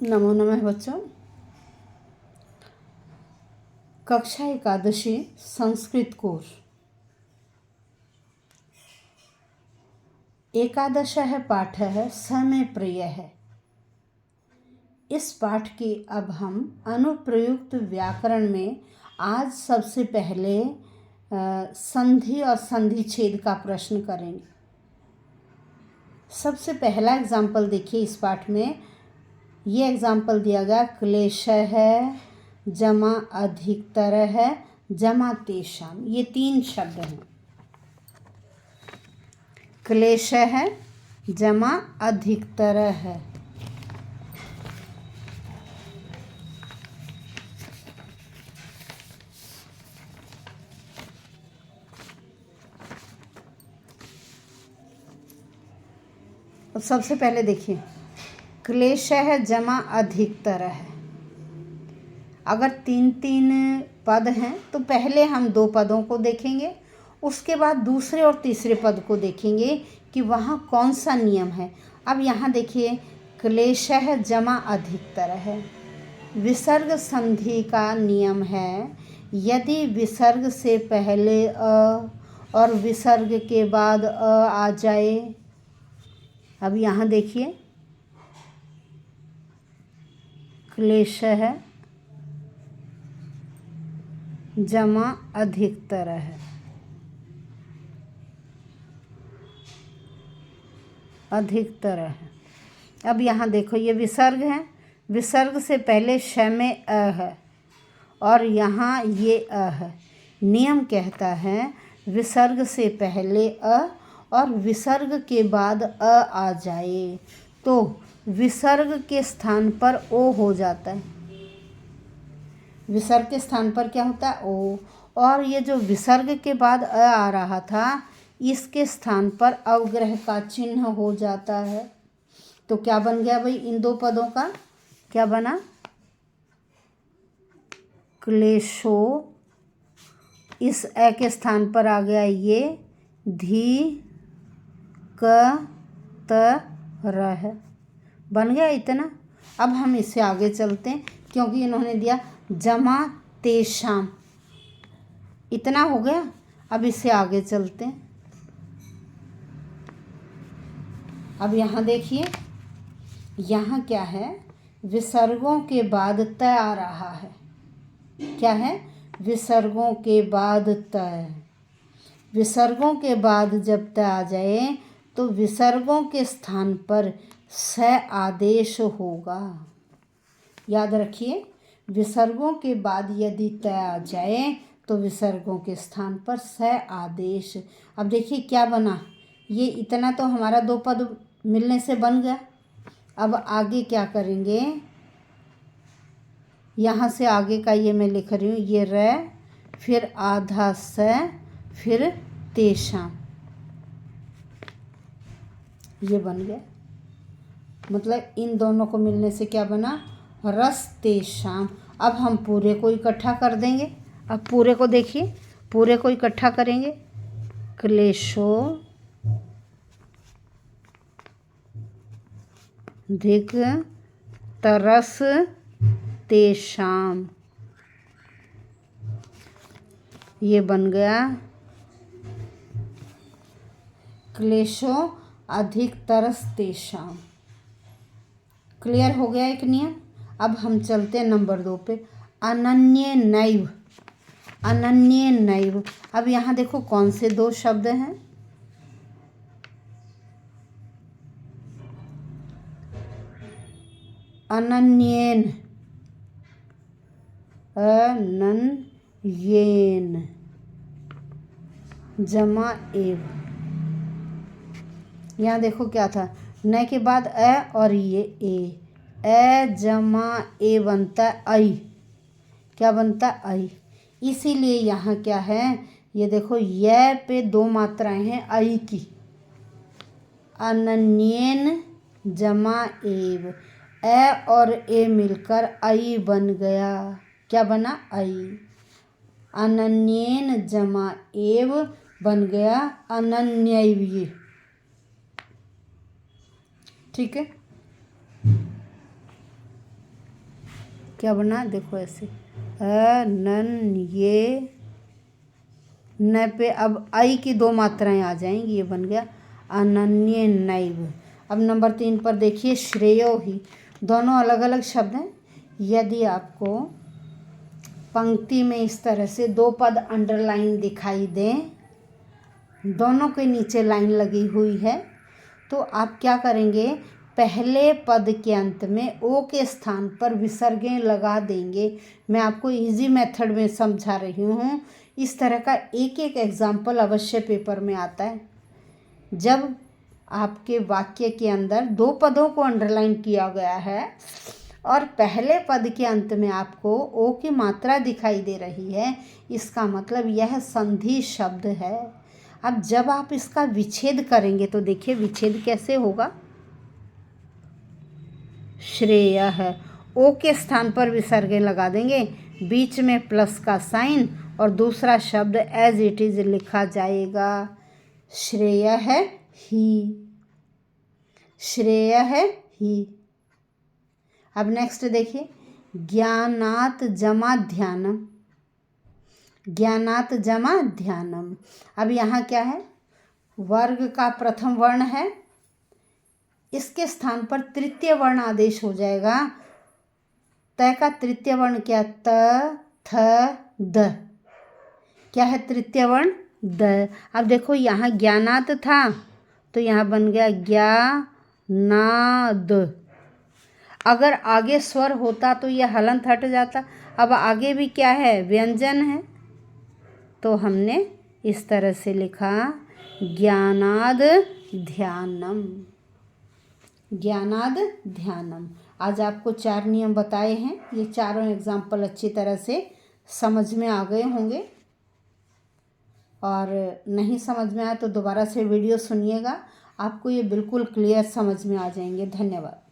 नमो नमः बच्चों। कक्षा एकादशी संस्कृत कोर्स एकादशः पाठः स मे प्रियः। इस पाठ के अब हम अनुप्रयुक्त व्याकरण में आज सबसे पहले संधि और संधि छेद का प्रश्न करेंगे। सबसे पहला एग्जाम्पल देखिए इस पाठ में। ये एग्जाम्पल दिया गया क्लेशः है जमा अधिकतर है जमा तेषाम। ये तीन शब्द हैं। क्लेशः है जमा अधिकतर है। अब सबसे पहले देखिए क्लेशः जमा अधिकतर है। अगर तीन तीन पद हैं तो पहले हम दो पदों को देखेंगे, उसके बाद दूसरे और तीसरे पद को देखेंगे कि वहाँ कौन सा नियम है। अब यहाँ देखिए क्लेशः जमा अधिकतर है। विसर्ग संधि का नियम है, यदि विसर्ग से पहले अ और विसर्ग के बाद अ आ जाए। अब यहाँ देखिए क्लेशः जमा अधिकतर है। अधिकतर है। अब यहाँ देखो ये विसर्ग है, विसर्ग से पहले श में अ है और यहाँ ये अ है। नियम कहता है विसर्ग से पहले अ और विसर्ग के बाद अ आ जाए तो विसर्ग के स्थान पर ओ हो जाता है। विसर्ग के स्थान पर क्या होता है? ओ। और ये जो विसर्ग के बाद अ आ रहा था, इसके स्थान पर अवग्रह का चिन्ह हो जाता है। तो क्या बन गया भाई? इन दो पदों का क्या बना? क्लेशो। इस अ के स्थान पर आ गया ये धी क त रह। बन गया इतना। अब हम इससे आगे चलते हैं क्योंकि इन्होंने दिया जमा तेषाम। इतना हो गया। अब इससे आगे चलते हैं। अब यहाँ देखिए यहाँ क्या है? विसर्गों के बाद त आ रहा है। क्या है? विसर्गों के बाद त। विसर्गों के बाद जब त आ जाए तो विसर्गों के स्थान पर स आदेश होगा। याद रखिए विसर्गों के बाद यदि त आ जाए तो विसर्गों के स्थान पर स आदेश। अब देखिए क्या बना? ये इतना तो हमारा दो पद मिलने से बन गया। अब आगे क्या करेंगे? यहाँ से आगे का ये मैं लिख रही हूँ, ये र फिर आधा स फिर तेषाम। ये बन गया। मतलब इन दोनों को मिलने से क्या बना? रस तेषाम। अब हम पूरे को इकट्ठा कर देंगे। अब पूरे को देखिए, पूरे को इकट्ठा करेंगे। क्लेशो धिक तरस तेषाम। ये बन गया क्लेशो अधिक तरस तेषाम। क्लियर हो गया एक नियम। अब हम चलते हैं नंबर 2 पे। अनन्य नैव। अनन्य नैव। अब यहाँ देखो कौन से दो शब्द हैं? अनन्येन। अनन्येन जमा एव। यहाँ देखो क्या था? न के बाद अ और ये ए। अ जमा ए बनता आई। क्या बनता? आई। इसीलिए यहाँ क्या है? ये देखो य पे दो मात्राएं हैं आई की। अनन्येन जमा एव। अ और ए मिलकर आई बन गया। क्या बना? आई। अनन्येन जमा एव बन गया अनन्यैव। ये ठीक है। क्या बना, देखो ऐसे अनन ये न पे अब आई की 2 मात्राएं आ जाएंगी, ये बन गया अनन्य नैव। अब नंबर 3 पर देखिए श्रेयो ही, दोनों अलग अलग शब्द हैं। यदि आपको पंक्ति में इस तरह से 2 पद अंडरलाइन दिखाई दें, दोनों के नीचे लाइन लगी हुई है, तो आप क्या करेंगे, पहले पद के अंत में ओ के स्थान पर विसर्गें लगा देंगे। मैं आपको इजी मेथड में समझा रही हूँ। इस तरह का एक एक एग्जाम्पल अवश्य पेपर में आता है। जब आपके वाक्य के अंदर 2 पदों को अंडरलाइन किया गया है और पहले पद के अंत में आपको ओ की मात्रा दिखाई दे रही है, इसका मतलब यह संधि शब्द है। अब जब आप इसका विच्छेद करेंगे तो देखिए विच्छेद कैसे होगा। श्रेय है, ओ के स्थान पर विसर्गें लगा देंगे, बीच में प्लस का साइन और दूसरा शब्द एज इट इज लिखा जाएगा। श्रेय है ही, श्रेय है ही। अब नेक्स्ट देखिए ज्ञानात जमा ध्यानम, ज्ञानात जमा ध्यानम। अब यहाँ क्या है, वर्ग का प्रथम वर्ण है, इसके स्थान पर तृतीय वर्ण आदेश हो जाएगा। त का तृतीय वर्ण क्या, त थ द, क्या है तृतीय वर्ण द। अब देखो यहाँ ज्ञानात था तो यहाँ बन गया ज्ञानाद। अगर आगे स्वर होता तो यह हलंत हट जाता। अब आगे भी क्या है, व्यंजन है, तो हमने इस तरह से लिखा ज्ञानाद ध्यानम, ज्ञानाद ध्यानम। आज आपको 4 नियम बताए हैं, ये चारों एग्जाम्पल अच्छी तरह से समझ में आ गए होंगे, और नहीं समझ में आया तो दोबारा से वीडियो सुनिएगा, आपको ये बिल्कुल क्लियर समझ में आ जाएंगे। धन्यवाद।